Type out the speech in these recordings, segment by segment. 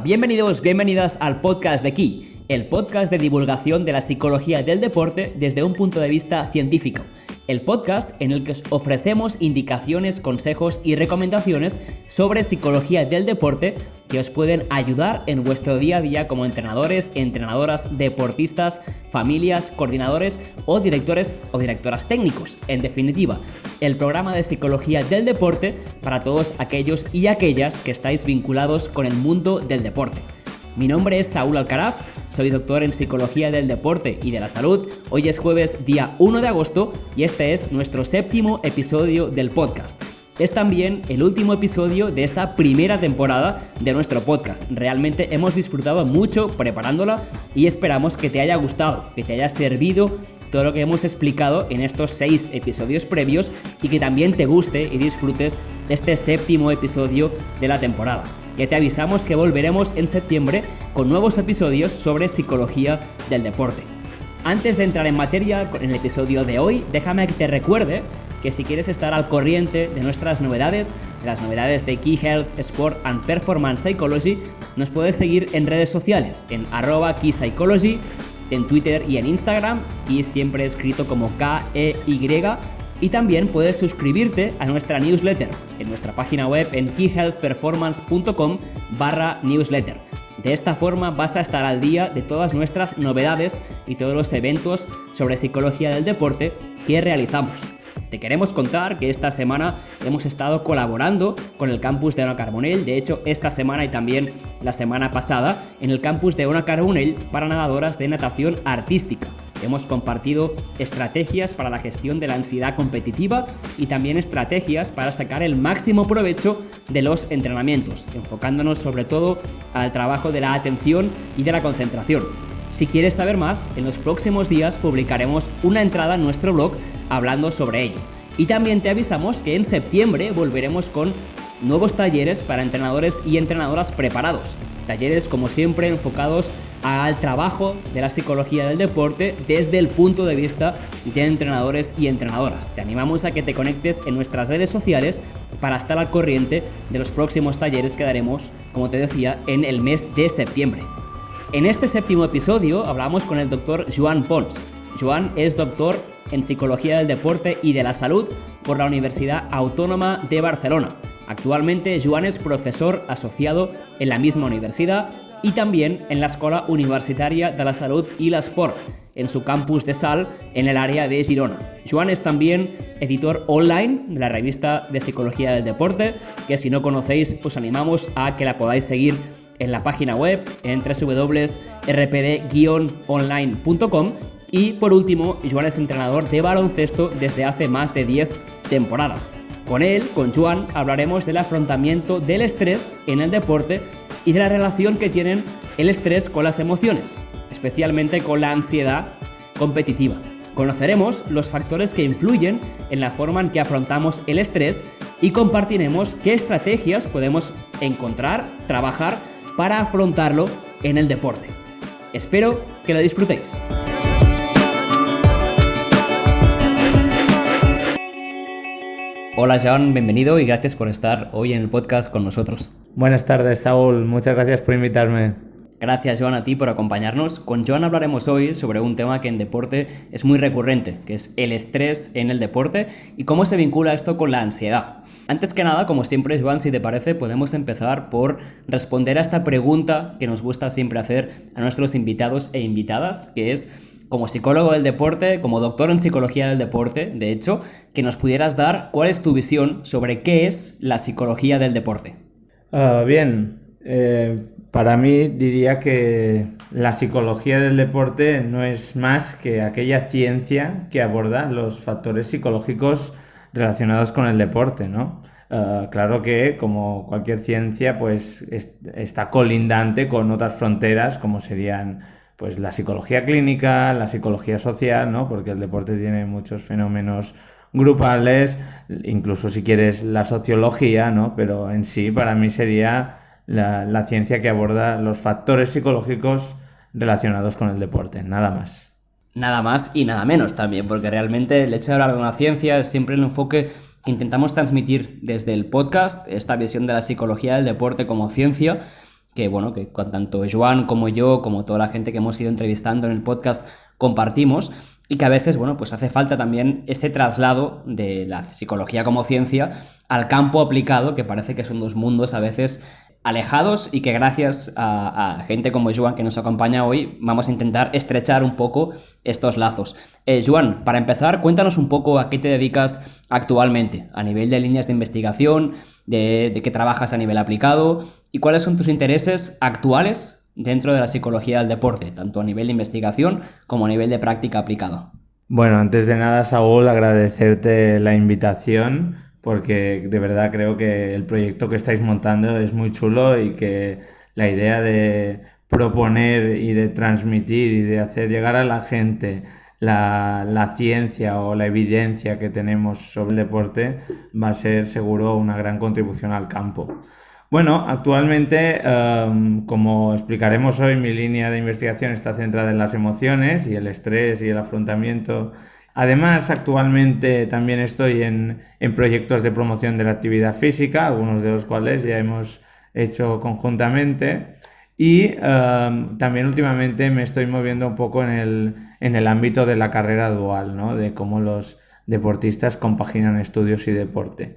bienvenidos, bienvenidas al podcast de Key, el podcast de divulgación de la psicología del deporte desde un punto de vista científico. El podcast en el que os ofrecemos indicaciones, consejos y recomendaciones sobre psicología del deporte que os pueden ayudar en vuestro día a día como entrenadores, entrenadoras, deportistas, familias, coordinadores o directores o directoras técnicos. En definitiva, el programa de psicología del deporte para todos aquellos y aquellas que estáis vinculados con el mundo del deporte. Mi nombre es Saúl Alcaraz, soy doctor en Psicología del Deporte y de la Salud. Hoy es jueves día 1 de agosto y este es nuestro 7º episodio del podcast. Es también el último episodio de esta primera temporada de nuestro podcast. Realmente hemos disfrutado mucho preparándola y esperamos que te haya gustado, que te haya servido todo lo que hemos explicado en estos 6 episodios previos y que también te guste y disfrutes este 7º episodio de la temporada. Ya te avisamos que volveremos en septiembre con nuevos episodios sobre psicología del deporte. Antes de entrar en materia en el episodio de hoy, déjame que te recuerde que si quieres estar al corriente de nuestras novedades, de las novedades de Key Health, Sport and Performance Psychology, nos puedes seguir en redes sociales, en @KeyPsychology, en Twitter y en Instagram, Key siempre escrito como K-E-Y, y también puedes suscribirte a nuestra newsletter en nuestra página web en keyhealthperformance.com/newsletter. De esta forma vas a estar al día de todas nuestras novedades y todos los eventos sobre psicología del deporte que realizamos. Te queremos contar que esta semana hemos estado colaborando con el campus de Ona Carbonell. De hecho, esta semana y también la semana pasada en el campus de Ona Carbonell para nadadoras de natación artística. Hemos compartido estrategias para la gestión de la ansiedad competitiva y también estrategias para sacar el máximo provecho de los entrenamientos, enfocándonos sobre todo al trabajo de la atención y de la concentración. Si quieres saber más, en los próximos días publicaremos una entrada en nuestro blog hablando sobre ello. Y también te avisamos que en septiembre volveremos con nuevos talleres para entrenadores y entrenadoras preparados. Talleres, como siempre, enfocados al trabajo de la psicología del deporte desde el punto de vista de entrenadores y entrenadoras. Te animamos a que te conectes en nuestras redes sociales para estar al corriente de los próximos talleres que daremos, como te decía, en el mes de septiembre. En este 7º episodio hablamos con el doctor Joan Pons. Joan es doctor en Psicología del Deporte y de la Salud por la Universidad Autónoma de Barcelona. Actualmente Joan es profesor asociado en la misma universidad y también en la Escuela Universitaria de la Salud y l'Esport, en su campus de Salt, en el área de Girona. Joan es también editor online de la revista de Psicología del Deporte, que si no conocéis os animamos a que la podáis seguir en la página web en www.rpd-online.com. Y por último, Joan es entrenador de baloncesto desde hace más de 10 temporadas. Con Joan, hablaremos del afrontamiento del estrés en el deporte y de la relación que tienen el estrés con las emociones, especialmente con la ansiedad competitiva. Conoceremos los factores que influyen en la forma en que afrontamos el estrés y compartiremos qué estrategias podemos encontrar, trabajar para afrontarlo en el deporte. Espero que lo disfrutéis. Hola Joan, bienvenido y gracias por estar hoy en el podcast con nosotros. Buenas tardes, Saúl. Muchas gracias por invitarme. Gracias, Joan, a ti por acompañarnos. Con Joan hablaremos hoy sobre un tema que en deporte es muy recurrente, que es el estrés en el deporte y cómo se vincula esto con la ansiedad. Antes que nada, como siempre, Joan, si te parece, podemos empezar por responder a esta pregunta que nos gusta siempre hacer a nuestros invitados e invitadas, que es, como psicólogo del deporte, como doctor en psicología del deporte, de hecho, que nos pudieras dar cuál es tu visión sobre qué es la psicología del deporte. Para mí diría que la psicología del deporte no es más que aquella ciencia que aborda los factores psicológicos relacionados con el deporte, ¿no? Claro que, como cualquier ciencia, pues está colindante con otras fronteras, como serían pues la psicología clínica, la psicología social, ¿no? Porque el deporte tiene muchos fenómenos grupales, incluso si quieres la sociología, ¿no? Pero en sí, para mí sería la ciencia que aborda los factores psicológicos relacionados con el deporte, nada más. Nada más y nada menos también, porque realmente el hecho de hablar de una ciencia es siempre el enfoque que intentamos transmitir desde el podcast, esta visión de la psicología del deporte como ciencia, que bueno, que con tanto Joan como yo, como toda la gente que hemos ido entrevistando en el podcast, compartimos, y que a veces, bueno, pues hace falta también este traslado de la psicología como ciencia al campo aplicado, que parece que son dos mundos a veces alejados y que gracias a gente como Joan que nos acompaña hoy vamos a intentar estrechar un poco estos lazos. Joan, para empezar, cuéntanos un poco a qué te dedicas actualmente, a nivel de líneas de investigación, de qué trabajas a nivel aplicado y cuáles son tus intereses actuales dentro de la psicología del deporte, tanto a nivel de investigación como a nivel de práctica aplicada. Bueno, antes de nada, Saúl, agradecerte la invitación porque de verdad creo que el proyecto que estáis montando es muy chulo y que la idea de proponer y de transmitir y de hacer llegar a la gente la ciencia o la evidencia que tenemos sobre el deporte va a ser seguro una gran contribución al campo. Bueno, actualmente, como explicaremos hoy, mi línea de investigación está centrada en las emociones y el estrés y el afrontamiento. Además, actualmente también estoy en proyectos de promoción de la actividad física, algunos de los cuales ya hemos hecho conjuntamente. Y también últimamente me estoy moviendo un poco en el ámbito de la carrera dual, ¿no? De cómo los deportistas compaginan estudios y deporte.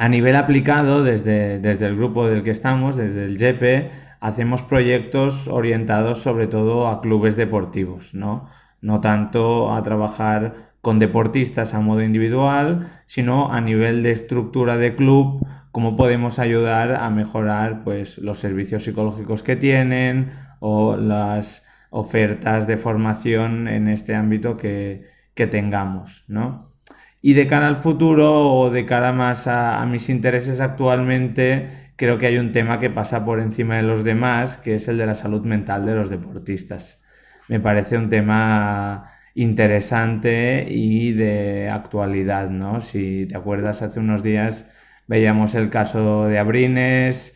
A nivel aplicado, desde el grupo del que estamos, desde el JEPE, hacemos proyectos orientados sobre todo a clubes deportivos, ¿no? No tanto a trabajar con deportistas a modo individual, sino a nivel de estructura de club, cómo podemos ayudar a mejorar pues, los servicios psicológicos que tienen o las ofertas de formación en este ámbito que tengamos, ¿no? Y de cara al futuro o de cara más a mis intereses actualmente, creo que hay un tema que pasa por encima de los demás, que es el de la salud mental de los deportistas. Me parece un tema interesante y de actualidad, ¿no? Si te acuerdas, hace unos días veíamos el caso de Abrines,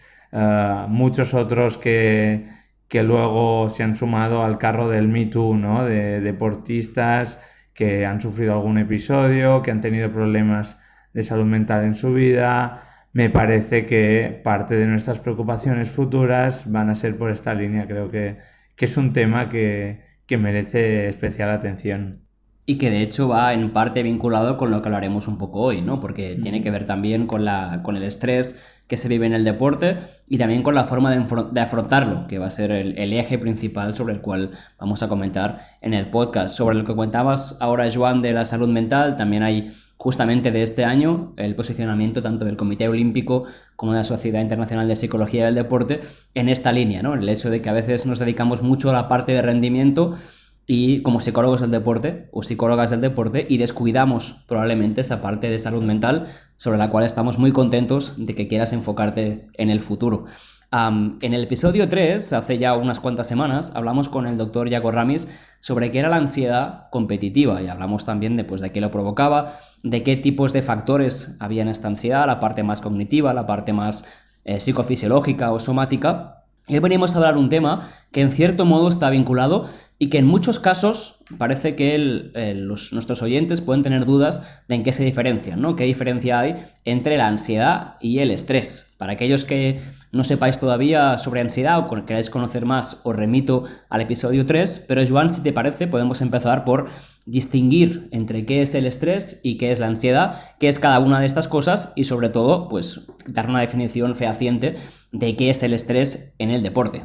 muchos otros que luego se han sumado al carro del Me Too, ¿no? De deportistas que han sufrido algún episodio, que han tenido problemas de salud mental en su vida. Me parece que parte de nuestras preocupaciones futuras van a ser por esta línea. Creo que es un tema que merece especial atención. Y que de hecho va en parte vinculado con lo que hablaremos un poco hoy, ¿no? Porque tiene que ver también con el estrés que se vive en el deporte y también con la forma de afrontarlo, que va a ser el eje principal sobre el cual vamos a comentar en el podcast. Sobre lo que comentabas ahora, Joan, de la salud mental, también hay justamente de este año el posicionamiento tanto del Comité Olímpico como de la Sociedad Internacional de Psicología del Deporte en esta línea, ¿no? El hecho de que a veces nos dedicamos mucho a la parte de rendimiento y como psicólogos del deporte o psicólogas del deporte y descuidamos probablemente esta parte de salud mental sobre la cual estamos muy contentos de que quieras enfocarte en el futuro. En el episodio 3, hace ya unas cuantas semanas, hablamos con el doctor Yago Ramis sobre qué era la ansiedad competitiva y hablamos también de qué lo provocaba, de qué tipos de factores había en esta ansiedad, la parte más cognitiva, la parte más psicofisiológica o somática. Y hoy venimos a hablar un tema que en cierto modo está vinculado y que en muchos casos parece que nuestros oyentes pueden tener dudas de en qué se diferencian, ¿no? ¿Qué diferencia hay entre la ansiedad y el estrés? Para aquellos que no sepáis todavía sobre ansiedad o queráis conocer más, os remito al episodio 3, pero Joan, si te parece, podemos empezar por distinguir entre qué es el estrés y qué es la ansiedad, qué es cada una de estas cosas y sobre todo, pues, dar una definición fehaciente de qué es el estrés en el deporte.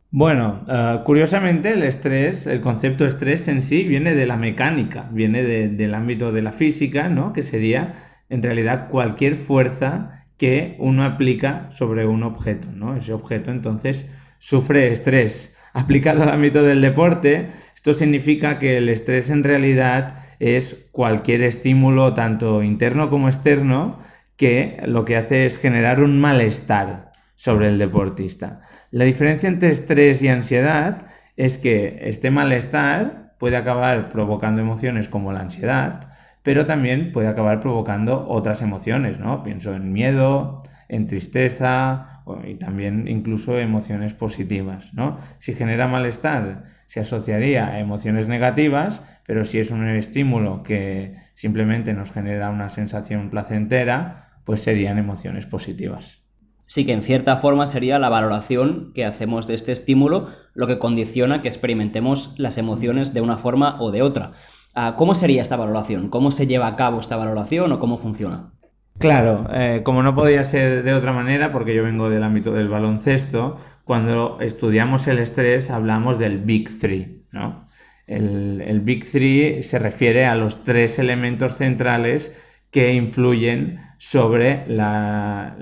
Bueno, curiosamente el estrés, el concepto de estrés en sí viene de la mecánica, viene del ámbito de la física, ¿no? Que sería en realidad cualquier fuerza que uno aplica sobre un objeto, ¿no? Ese objeto entonces sufre estrés. Aplicado al ámbito del deporte, esto significa que el estrés en realidad es cualquier estímulo, tanto interno como externo, que lo que hace es generar un malestar sobre el deportista. La diferencia entre estrés y ansiedad es que este malestar puede acabar provocando emociones como la ansiedad, pero también puede acabar provocando otras emociones, ¿no? Pienso en miedo, en tristeza y también incluso emociones positivas, ¿no? Si genera malestar, se asociaría a emociones negativas, pero si es un estímulo que simplemente nos genera una sensación placentera, pues serían emociones positivas. Sí que en cierta forma sería la valoración que hacemos de este estímulo lo que condiciona que experimentemos las emociones de una forma o de otra. ¿Cómo sería esta valoración? ¿Cómo se lleva a cabo esta valoración o cómo funciona? Claro, como no podía ser de otra manera, porque yo vengo del ámbito del baloncesto, cuando estudiamos el estrés hablamos del Big Three, ¿no? El Big Three se refiere a los tres elementos centrales que influyen sobre la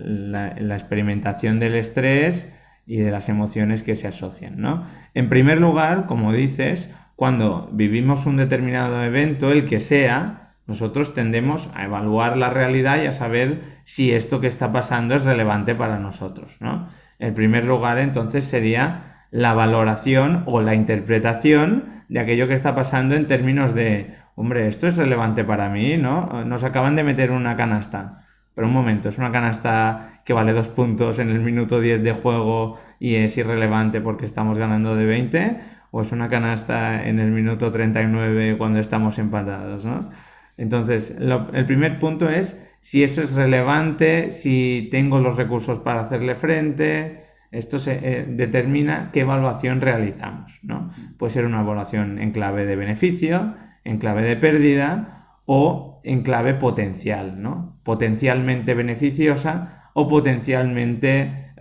experimentación del estrés y de las emociones que se asocian, ¿no? En primer lugar, como dices, cuando vivimos un determinado evento, el que sea, nosotros tendemos a evaluar la realidad y a saber si esto que está pasando es relevante para nosotros, ¿no? En primer lugar, entonces, sería la valoración o la interpretación de aquello que está pasando en términos de, hombre, esto es relevante para mí, ¿no? Nos acaban de meter una canasta. Pero un momento, ¿es una canasta que vale 2 puntos en el minuto 10 de juego y es irrelevante porque estamos ganando de 20? ¿O es una canasta en el minuto 39 cuando estamos empatados, ¿no? Entonces, el primer punto es si eso es relevante, si tengo los recursos para hacerle frente. Esto se determina qué evaluación realizamos, ¿no? Puede ser una evaluación en clave de beneficio, en clave de pérdida o en clave potencial, ¿no? Potencialmente beneficiosa o potencialmente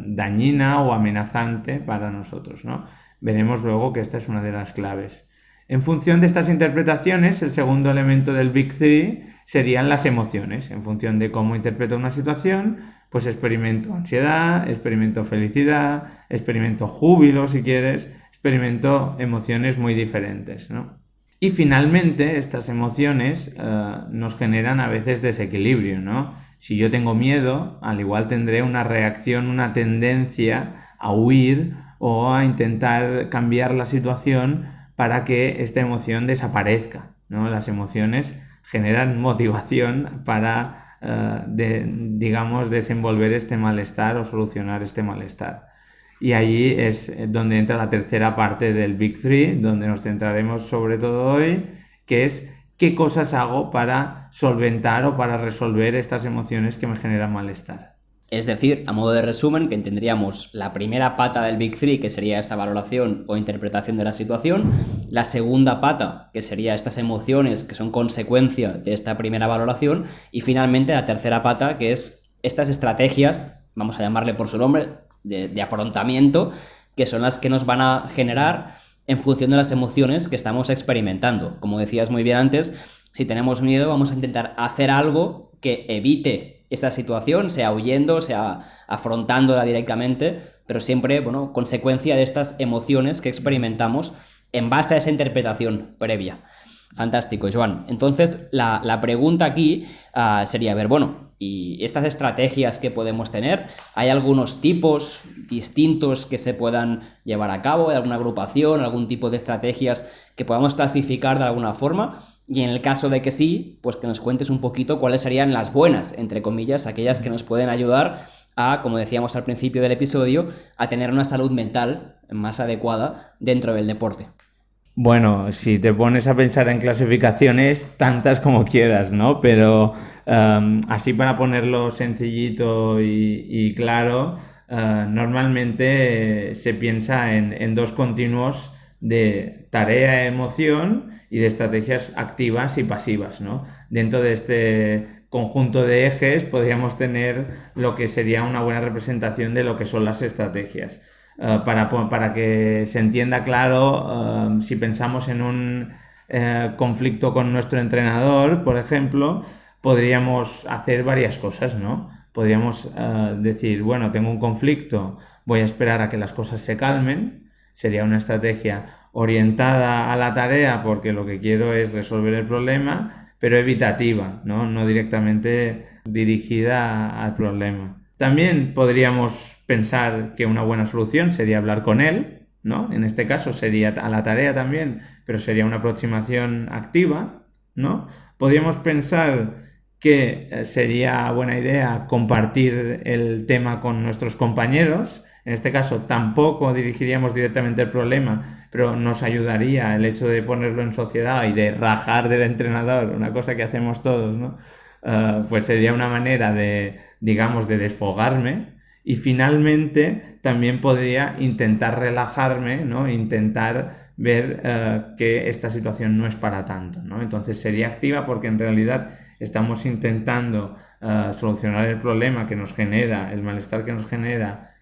dañina o amenazante para nosotros, ¿no? Veremos luego que esta es una de las claves. En función de estas interpretaciones, el segundo elemento del Big Three serían las emociones. En función de cómo interpreto una situación, pues experimento ansiedad, experimento felicidad, experimento júbilo, si quieres, experimento emociones muy diferentes, ¿no? Y finalmente, estas emociones nos generan a veces desequilibrio, ¿no? Si yo tengo miedo, al igual tendré una reacción, una tendencia a huir o a intentar cambiar la situación para que esta emoción desaparezca, ¿no? Las emociones generan motivación para, digamos, desenvolver este malestar o solucionar este malestar. Y allí es donde entra la tercera parte del Big Three, donde nos centraremos sobre todo hoy, que es qué cosas hago para solventar o para resolver estas emociones que me generan malestar. Es decir, a modo de resumen, que tendríamos la primera pata del Big Three, que sería esta valoración o interpretación de la situación, la segunda pata, que sería estas emociones que son consecuencia de esta primera valoración, y finalmente la tercera pata, que es estas estrategias, vamos a llamarle por su nombre, de afrontamiento, que son las que nos van a generar en función de las emociones que estamos experimentando. Como decías muy bien antes, si tenemos miedo, vamos a intentar hacer algo que evite esa situación, sea huyendo, sea afrontándola directamente, pero siempre, bueno, consecuencia de estas emociones que experimentamos en base a esa interpretación previa. Fantástico, Joan. Entonces, la pregunta aquí sería, a ver, bueno, ¿y estas estrategias que podemos tener? ¿Hay algunos tipos distintos que se puedan llevar a cabo? ¿Hay alguna agrupación, algún tipo de estrategias que podamos clasificar de alguna forma? Y en el caso de que sí, pues que nos cuentes un poquito cuáles serían las buenas, entre comillas, aquellas que nos pueden ayudar a, como decíamos al principio del episodio, a tener una salud mental más adecuada dentro del deporte. Bueno, si te pones a pensar en clasificaciones, tantas como quieras, ¿no? Pero así para ponerlo sencillito y claro, normalmente se piensa en dos continuos de tarea-emoción y de estrategias activas y pasivas, ¿no? Dentro de este conjunto de ejes podríamos tener lo que sería una buena representación de lo que son las estrategias. Para que se entienda claro, si pensamos en un conflicto con nuestro entrenador, por ejemplo, podríamos hacer varias cosas, ¿no? Podríamos decir, bueno, tengo un conflicto, voy a esperar a que las cosas se calmen. Sería una estrategia orientada a la tarea porque lo que quiero es resolver el problema, pero evitativa, ¿no? No directamente dirigida al problema. También podríamos pensar que una buena solución sería hablar con él, ¿no? En este caso sería a la tarea también, pero sería una aproximación activa, ¿no? Podríamos pensar que sería buena idea compartir el tema con nuestros compañeros. En este caso tampoco dirigiríamos directamente el problema, pero nos ayudaría el hecho de ponerlo en sociedad y de rajar del entrenador, una cosa que hacemos todos, ¿no? pues sería una manera de, digamos, de desfogarme. Y finalmente también podría intentar relajarme, ¿no? Intentar ver que esta situación no es para tanto, ¿no? Entonces sería activa porque en realidad estamos intentando solucionar el problema que nos genera, el malestar que nos genera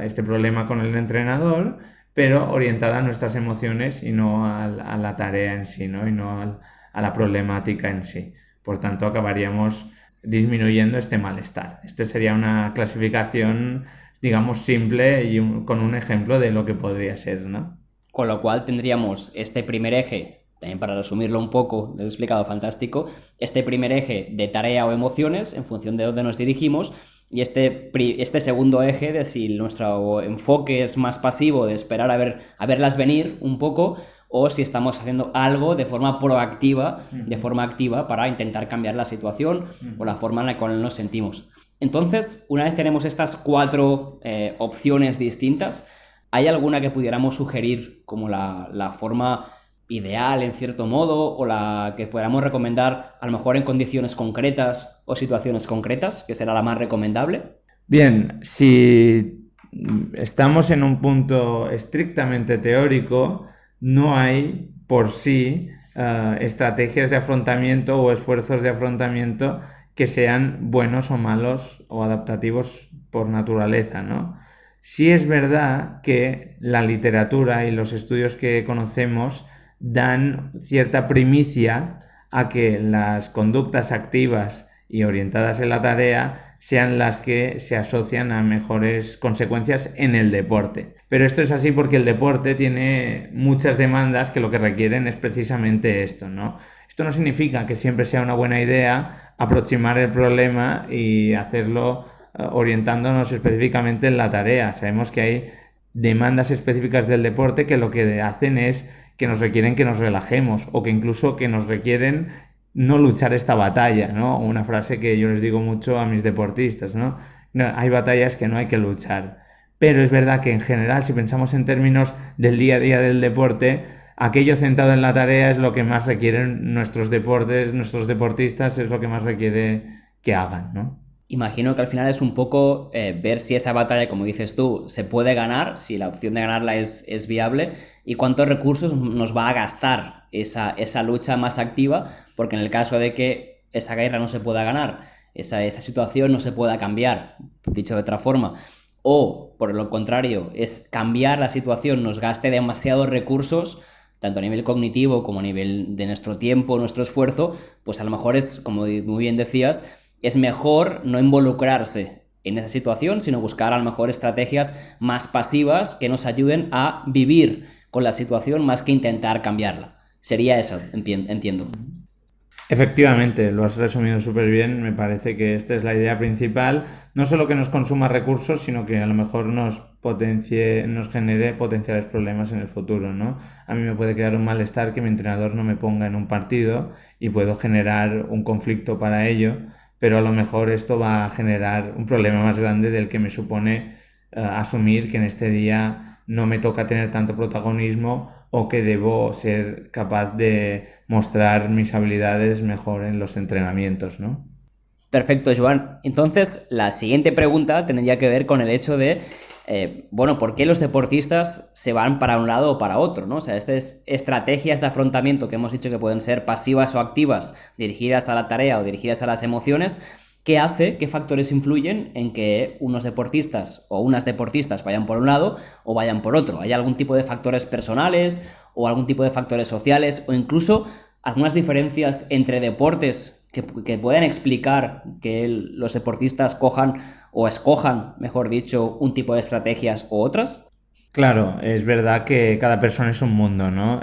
este problema con el entrenador, pero orientada a nuestras emociones y no a la tarea en sí, ¿no? Y no a la problemática en sí. Por tanto, acabaríamos disminuyendo este malestar. Este sería una clasificación, digamos, simple y con un ejemplo de lo que podría ser, ¿no? Con lo cual tendríamos este primer eje, también para resumirlo un poco, lo he explicado fantástico, este primer eje de tarea o emociones en función de dónde nos dirigimos, y este segundo eje de si nuestro enfoque es más pasivo, de esperar a verlas venir un poco, o si estamos haciendo algo de forma proactiva, de forma activa, para intentar cambiar la situación o la forma en la cual nos sentimos. Entonces, una vez tenemos estas 4 opciones distintas, ¿hay alguna que pudiéramos sugerir como la forma ideal en cierto modo, o la que podamos recomendar a lo mejor en condiciones concretas o situaciones concretas, que será la más recomendable? Bien, si estamos en un punto estrictamente teórico, no hay por sí estrategias de afrontamiento o esfuerzos de afrontamiento que sean buenos o malos o adaptativos por naturaleza, ¿no? Sí es verdad que la literatura y los estudios que conocemos dan cierta primicia a que las conductas activas y orientadas en la tarea sean las que se asocian a mejores consecuencias en el deporte. Pero esto es así porque el deporte tiene muchas demandas que lo que requieren es precisamente esto, ¿no? Esto no significa que siempre sea una buena idea aproximar el problema y hacerlo orientándonos específicamente en la tarea. Sabemos que hay demandas específicas del deporte que lo que hacen es que nos requieren que nos relajemos o que incluso que nos requieren no luchar esta batalla, ¿no? Una frase que yo les digo mucho a mis deportistas, ¿no? No, hay batallas que no hay que luchar. Pero es verdad que en general, si pensamos en términos del día a día del deporte, aquello centrado en la tarea es lo que más requieren nuestros deportistas, es lo que más requiere que hagan, ¿no? Imagino que al final es un poco ver si esa batalla, como dices tú, se puede ganar, si la opción de ganarla es viable, y cuántos recursos nos va a gastar esa lucha más activa, porque en el caso de que esa guerra no se pueda ganar, esa situación no se pueda cambiar, dicho de otra forma, o por lo contrario, es cambiar la situación, nos gaste demasiados recursos, tanto a nivel cognitivo como a nivel de nuestro tiempo, nuestro esfuerzo, pues a lo mejor es, como muy bien decías, es mejor no involucrarse en esa situación, sino buscar a lo mejor estrategias más pasivas que nos ayuden a vivir con la situación más que intentar cambiarla. Sería eso, entiendo. Efectivamente, lo has resumido súper bien. Me parece que esta es la idea principal. No solo que nos consuma recursos, sino que a lo mejor nos genere potenciales problemas en el futuro, ¿no? A mí me puede crear un malestar que mi entrenador no me ponga en un partido y puedo generar un conflicto para ello, pero a lo mejor esto va a generar un problema más grande del que me supone asumir que en este día no me toca tener tanto protagonismo o que debo ser capaz de mostrar mis habilidades mejor en los entrenamientos, ¿no? Perfecto, Joan. Entonces, la siguiente pregunta tendría que ver con el hecho de, bueno, ¿por qué los deportistas se van para un lado o para otro, ¿no? O sea, estas estrategias de afrontamiento que hemos dicho que pueden ser pasivas o activas, dirigidas a la tarea o dirigidas a las emociones, ¿qué factores influyen en que unos deportistas o unas deportistas vayan por un lado o vayan por otro? ¿Hay algún tipo de factores personales o algún tipo de factores sociales o incluso algunas diferencias entre deportes que puedan explicar que los deportistas cojan o escojan, mejor dicho, un tipo de estrategias u otras? Claro, es verdad que cada persona es un mundo, ¿no?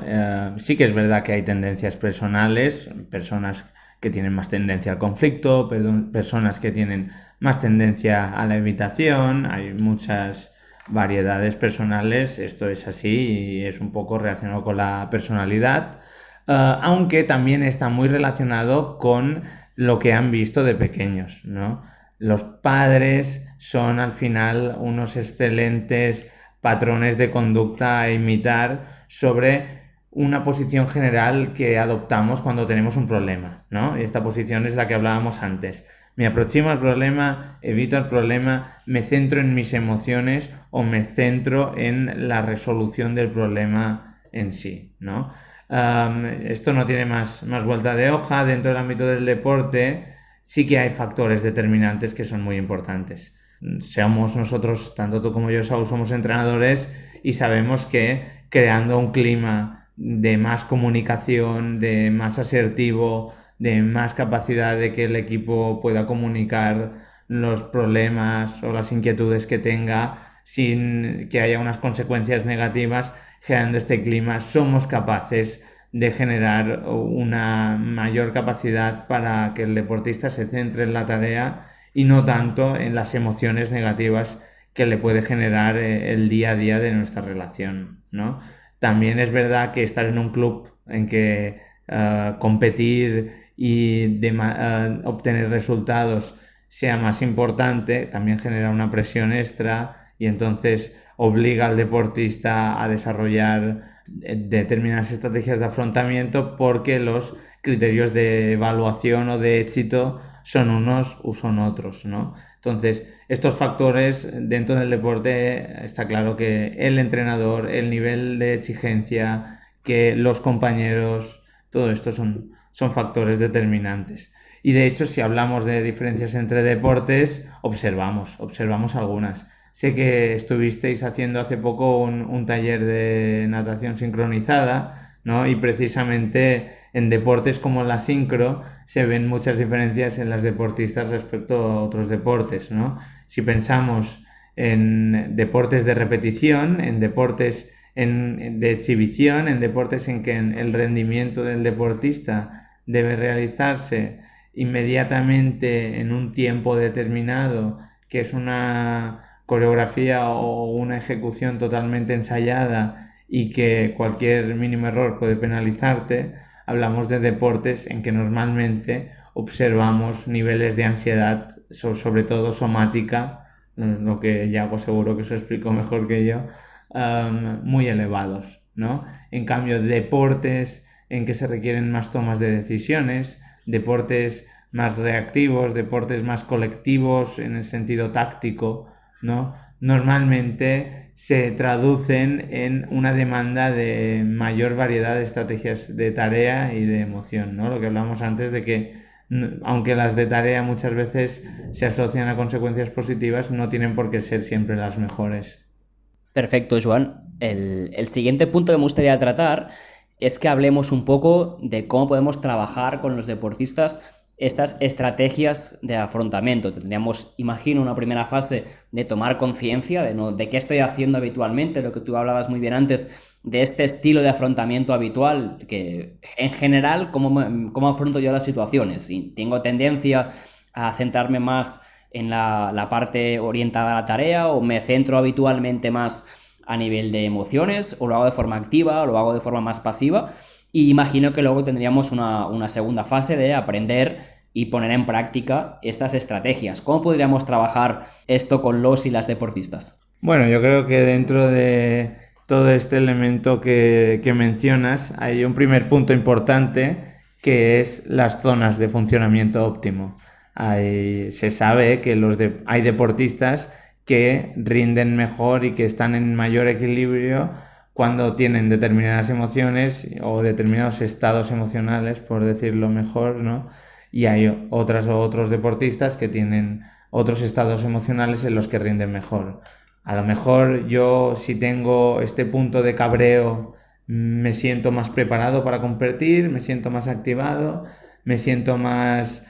Sí que es verdad que hay tendencias personales, personas que tienen más tendencia al conflicto, personas que tienen más tendencia a la evitación, hay muchas variedades personales, esto es así y es un poco relacionado con la personalidad, aunque también está muy relacionado con lo que han visto de pequeños, ¿no? Los padres son al final unos excelentes patrones de conducta a imitar sobre una posición general que adoptamos cuando tenemos un problema, ¿no? Y esta posición es la que hablábamos antes. Me aproximo al problema, evito el problema, me centro en mis emociones o me centro en la resolución del problema en sí, ¿no? Esto no tiene más vuelta de hoja. Dentro del ámbito del deporte sí que hay factores determinantes que son muy importantes. Seamos nosotros, tanto tú como yo, Saúl, somos entrenadores y sabemos que creando un clima de más comunicación, de más asertivo, de más capacidad de que el equipo pueda comunicar los problemas o las inquietudes que tenga sin que haya unas consecuencias negativas, generando este clima, somos capaces de generar una mayor capacidad para que el deportista se centre en la tarea y no tanto en las emociones negativas que le puede generar el día a día de nuestra relación, ¿no? También es verdad que estar en un club en que competir y obtener resultados sea más importante, también genera una presión extra y entonces obliga al deportista a desarrollar determinadas estrategias de afrontamiento porque los criterios de evaluación o de éxito son unos o son otros, ¿no? Entonces, estos factores dentro del deporte está claro que el entrenador, el nivel de exigencia, que los compañeros, todo esto son factores determinantes. Y de hecho, si hablamos de diferencias entre deportes, observamos algunas. Sé que estuvisteis haciendo hace poco un taller de natación sincronizada, ¿no? Y precisamente en deportes como la sincro se ven muchas diferencias en las deportistas respecto a otros deportes, ¿no? Si pensamos en deportes de repetición, en deportes de exhibición, en deportes en que el rendimiento del deportista debe realizarse inmediatamente en un tiempo determinado, que es una coreografía o una ejecución totalmente ensayada y que cualquier mínimo error puede penalizarte, hablamos de deportes en que normalmente observamos niveles de ansiedad, sobre todo somática, lo que Yago seguro que eso explico mejor que yo, muy elevados, ¿no? En cambio, deportes en que se requieren más tomas de decisiones, deportes más reactivos, deportes más colectivos en el sentido táctico, ¿no? Normalmente se traducen en una demanda de mayor variedad de estrategias de tarea y de emoción, ¿no? Lo que hablamos antes de que aunque las de tarea muchas veces se asocian a consecuencias positivas, no tienen por qué ser siempre las mejores. Perfecto, Joan. El siguiente punto que me gustaría tratar es que hablemos un poco de cómo podemos trabajar con los deportistas estas estrategias de afrontamiento. Tendríamos, imagino, una primera fase de tomar conciencia de qué estoy haciendo habitualmente, lo que tú hablabas muy bien antes, de este estilo de afrontamiento habitual, que en general, cómo afronto yo las situaciones. Y tengo tendencia a centrarme más en la parte orientada a la tarea o me centro habitualmente más a nivel de emociones o lo hago de forma activa o lo hago de forma más pasiva. Y imagino que luego tendríamos una segunda fase de aprender y poner en práctica estas estrategias. ¿Cómo podríamos trabajar esto con los y las deportistas? Bueno, yo creo que dentro de todo este elemento que mencionas hay un primer punto importante que es las zonas de funcionamiento óptimo. Se sabe que hay deportistas que rinden mejor y que están en mayor equilibrio cuando tienen determinadas emociones o determinados estados emocionales, por decirlo mejor, ¿no? Y hay otros deportistas que tienen otros estados emocionales en los que rinden mejor. A lo mejor yo, si tengo este punto de cabreo, me siento más preparado para competir, me siento más activado, me siento más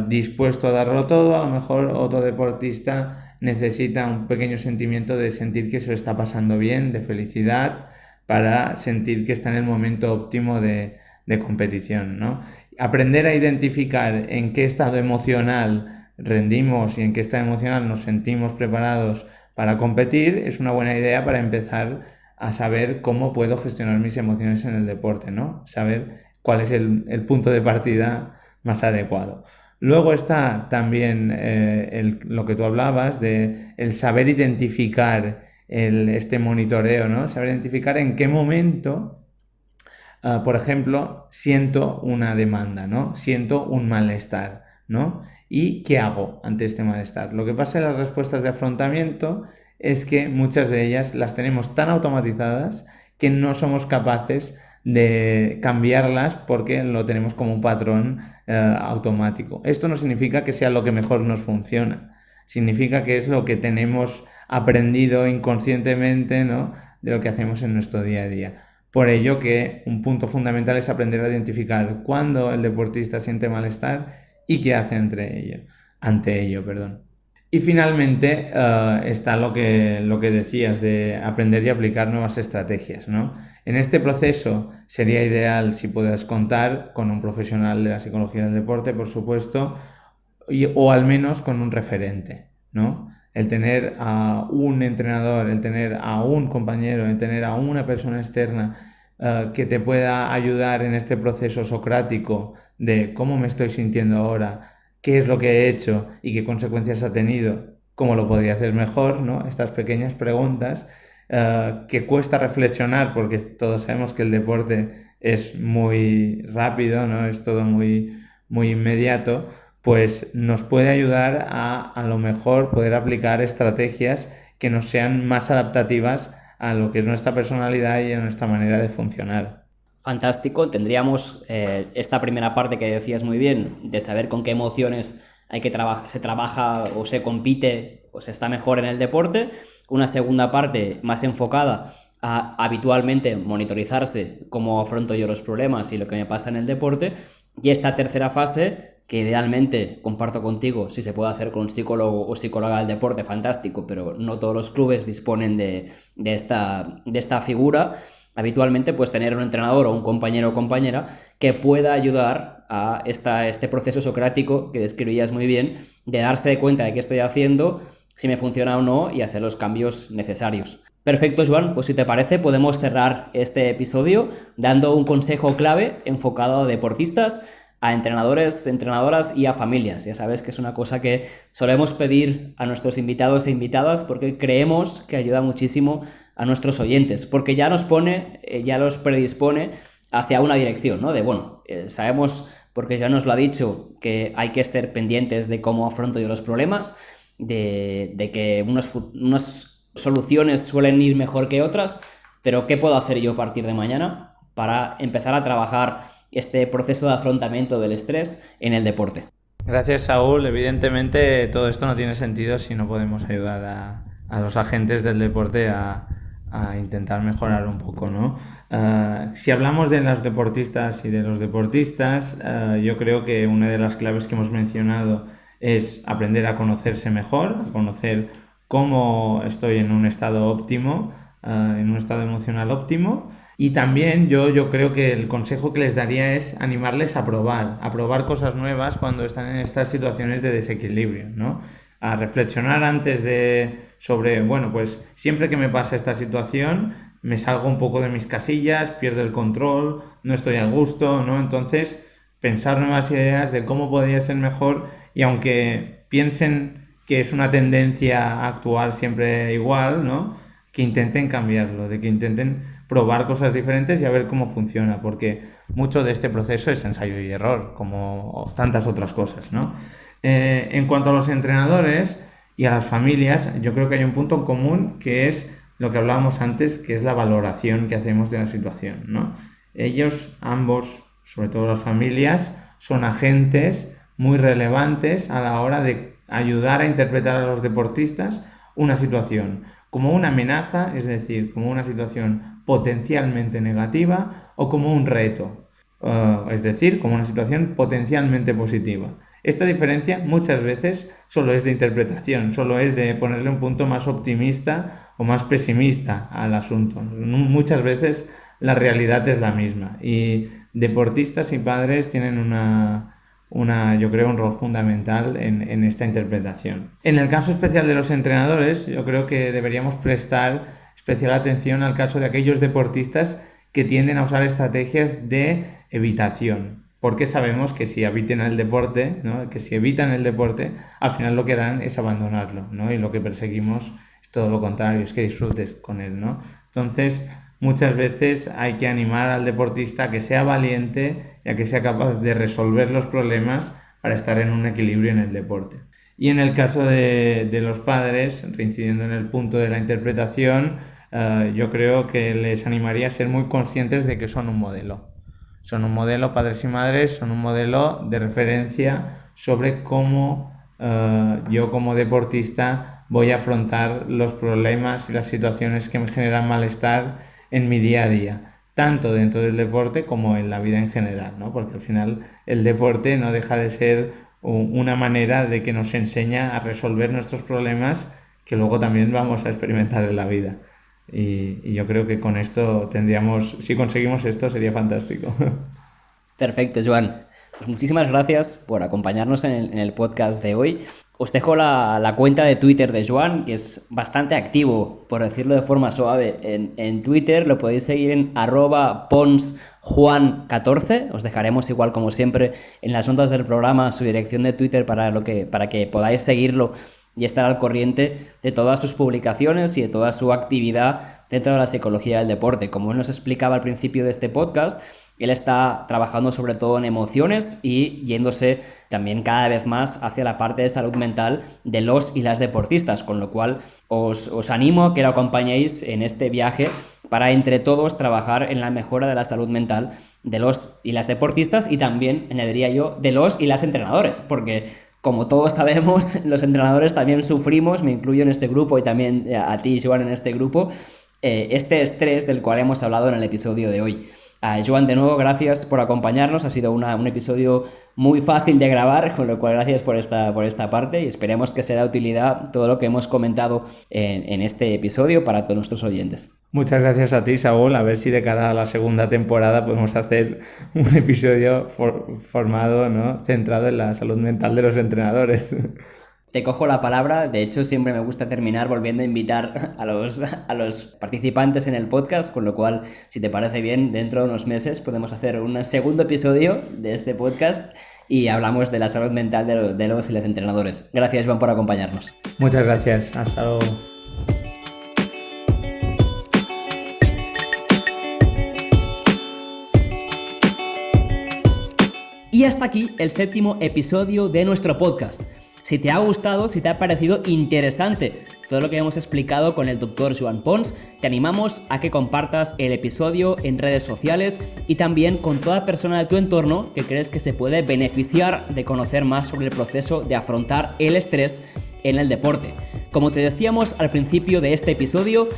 dispuesto a darlo todo. A lo mejor otro deportista necesita un pequeño sentimiento de sentir que se lo está pasando bien, de felicidad, para sentir que está en el momento óptimo de competición, ¿no? Aprender a identificar en qué estado emocional rendimos y en qué estado emocional nos sentimos preparados para competir es una buena idea para empezar a saber cómo puedo gestionar mis emociones en el deporte, ¿no? Saber cuál es el punto de partida más adecuado. Luego está también lo que tú hablabas de el saber identificar este monitoreo, ¿no? Saber identificar en qué momento Por ejemplo, siento una demanda, ¿no? Siento un malestar, ¿no? ¿Y qué hago ante este malestar? Lo que pasa en las respuestas de afrontamiento es que muchas de ellas las tenemos tan automatizadas que no somos capaces de cambiarlas porque lo tenemos como un patrón automático. Esto no significa que sea lo que mejor nos funciona, significa que es lo que tenemos aprendido inconscientemente, ¿no? De lo que hacemos en nuestro día a día. Por ello que un punto fundamental es aprender a identificar cuándo el deportista siente malestar y qué hace ante ello. Y finalmente está lo que decías de aprender y aplicar nuevas estrategias, ¿no? En este proceso sería ideal si puedas contar con un profesional de la psicología del deporte, por supuesto, o al menos con un referente, ¿no? El tener a un entrenador, el tener a un compañero, el tener a una persona externa que te pueda ayudar en este proceso socrático de cómo me estoy sintiendo ahora, qué es lo que he hecho y qué consecuencias ha tenido, cómo lo podría hacer mejor, ¿no? Estas pequeñas preguntas que cuesta reflexionar porque todos sabemos que el deporte es muy rápido, ¿no? Es todo muy inmediato, pues nos puede ayudar a lo mejor poder aplicar estrategias que nos sean más adaptativas a lo que es nuestra personalidad y a nuestra manera de funcionar. Fantástico, tendríamos esta primera parte que decías muy bien, de saber con qué emociones se trabaja o se compite o se está mejor en el deporte. Una segunda parte más enfocada a habitualmente monitorizarse cómo afronto yo los problemas y lo que me pasa en el deporte. Y esta tercera fase, que idealmente, comparto contigo, si se puede hacer con un psicólogo o psicóloga del deporte, fantástico, pero no todos los clubes disponen de esta figura. Habitualmente, pues tener un entrenador o un compañero o compañera que pueda ayudar a este proceso socrático que describías muy bien, de darse cuenta de qué estoy haciendo, si me funciona o no, y hacer los cambios necesarios. Perfecto, Joan, pues si te parece podemos cerrar este episodio dando un consejo clave enfocado a deportistas, a entrenadores, entrenadoras y a familias. Ya sabes que es una cosa que solemos pedir a nuestros invitados e invitadas porque creemos que ayuda muchísimo a nuestros oyentes, porque ya nos ya los predispone hacia una dirección, ¿no? Sabemos, porque ya nos lo ha dicho, que hay que ser pendientes de cómo afronto yo los problemas, de que unas soluciones suelen ir mejor que otras, pero ¿qué puedo hacer yo a partir de mañana para empezar a trabajar este proceso de afrontamiento del estrés en el deporte? Gracias, Saúl. Evidentemente todo esto no tiene sentido si no podemos ayudar a los agentes del deporte a intentar mejorar un poco, ¿no? Si hablamos de las deportistas y de los deportistas, yo creo que una de las claves que hemos mencionado es aprender a conocerse mejor, a conocer cómo estoy en un estado óptimo, en un estado emocional óptimo. Y también yo creo que el consejo que les daría es animarles a probar cosas nuevas cuando están en estas situaciones de desequilibrio, ¿no? A reflexionar antes sobre, bueno, pues siempre que me pasa esta situación me salgo un poco de mis casillas, pierdo el control, no estoy a gusto, ¿no? Entonces, pensar nuevas ideas de cómo podría ser mejor y aunque piensen que es una tendencia a actuar siempre igual, ¿no? Que intenten cambiarlo, de que intenten probar cosas diferentes y a ver cómo funciona, porque mucho de este proceso es ensayo y error, como tantas otras cosas, ¿no? En cuanto a los entrenadores y a las familias, yo creo que hay un punto en común que es lo que hablábamos antes, que es la valoración que hacemos de la situación, ¿no? Ellos, ambos, sobre todo las familias, son agentes muy relevantes a la hora de ayudar a interpretar a los deportistas una situación como una amenaza, es decir, como una situación potencialmente negativa o como un reto, es decir, como una situación potencialmente positiva. Esta diferencia muchas veces solo es de interpretación, solo es de ponerle un punto más optimista o más pesimista al asunto. Muchas veces la realidad es la misma y deportistas y padres tienen yo creo, un rol fundamental en esta interpretación. En el caso especial de los entrenadores, yo creo que deberíamos prestar especial atención al caso de aquellos deportistas que tienden a usar estrategias de evitación, porque sabemos que si evitan el deporte, ¿no? Que si evitan el deporte, al final lo que harán es abandonarlo, ¿no? Y lo que perseguimos es todo lo contrario, es que disfrutes con él, ¿no? Entonces, muchas veces hay que animar al deportista a que sea valiente y a que sea capaz de resolver los problemas para estar en un equilibrio en el deporte. Y en el caso de los padres, reincidiendo en el punto de la interpretación, yo creo que les animaría a ser muy conscientes de que son un modelo. Son un modelo, padres y madres, son un modelo de referencia sobre cómo yo como deportista voy a afrontar los problemas y las situaciones que me generan malestar en mi día a día, tanto dentro del deporte como en la vida en general, ¿no? Porque al final el deporte no deja de ser una manera de que nos enseña a resolver nuestros problemas que luego también vamos a experimentar en la vida. Y yo creo que con esto si conseguimos esto, sería fantástico. Perfecto, Joan. Pues muchísimas gracias por acompañarnos en el podcast de hoy. Os dejo la cuenta de Twitter de Joan, que es bastante activo, por decirlo de forma suave, en Twitter. Lo podéis seguir en @ponsjuan14. Os dejaremos, igual como siempre, en las notas del programa su dirección de Twitter para que podáis seguirlo y estar al corriente de todas sus publicaciones y de toda su actividad dentro de la psicología del deporte. Como él nos explicaba al principio de este podcast, él está trabajando sobre todo en emociones y yéndose también cada vez más hacia la parte de salud mental de los y las deportistas, con lo cual os animo a que lo acompañéis en este viaje para entre todos trabajar en la mejora de la salud mental de los y las deportistas, y también, añadiría yo, de los y las entrenadores, porque como todos sabemos, los entrenadores también sufrimos, me incluyo en este grupo y también a ti, Joan, en este grupo, este estrés del cual hemos hablado en el episodio de hoy. Joan, de nuevo, gracias por acompañarnos. Ha sido un episodio muy fácil de grabar, con lo cual gracias por esta parte, y esperemos que sea de utilidad todo lo que hemos comentado en este episodio para todos nuestros oyentes. Muchas gracias a ti, Saúl. A ver si de cara a la segunda temporada podemos hacer un episodio formado, ¿no?, centrado en la salud mental de los entrenadores. Te cojo la palabra. De hecho, siempre me gusta terminar volviendo a invitar a los participantes en el podcast, con lo cual, si te parece bien, dentro de unos meses podemos hacer un segundo episodio de este podcast y hablamos de la salud mental de los y las entrenadores. Gracias, Juan, por acompañarnos. Muchas gracias. Hasta luego. Y hasta aquí el 7º episodio de nuestro podcast. Si te ha gustado, si te ha parecido interesante todo lo que hemos explicado con el Dr. Joan Pons, te animamos a que compartas el episodio en redes sociales y también con toda persona de tu entorno que crees que se puede beneficiar de conocer más sobre el proceso de afrontar el estrés en el deporte. Como te decíamos al principio de este episodio,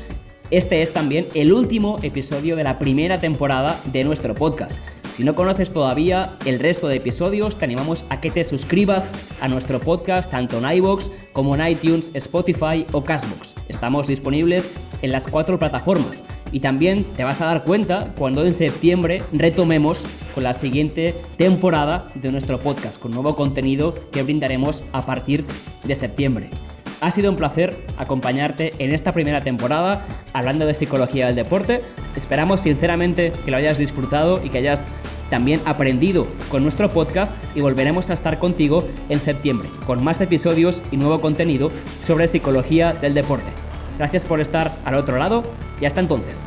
este es también el último episodio de la primera temporada de nuestro podcast. Si no conoces todavía el resto de episodios, te animamos a que te suscribas a nuestro podcast tanto en iVoox como en iTunes, Spotify o Castbox. Estamos disponibles en las 4 plataformas y también te vas a dar cuenta cuando en septiembre retomemos con la siguiente temporada de nuestro podcast, con nuevo contenido que brindaremos a partir de septiembre. Ha sido un placer acompañarte en esta primera temporada hablando de psicología del deporte. Esperamos sinceramente que lo hayas disfrutado y que hayas también aprendido con nuestro podcast, y volveremos a estar contigo en septiembre con más episodios y nuevo contenido sobre psicología del deporte. Gracias por estar al otro lado y hasta entonces.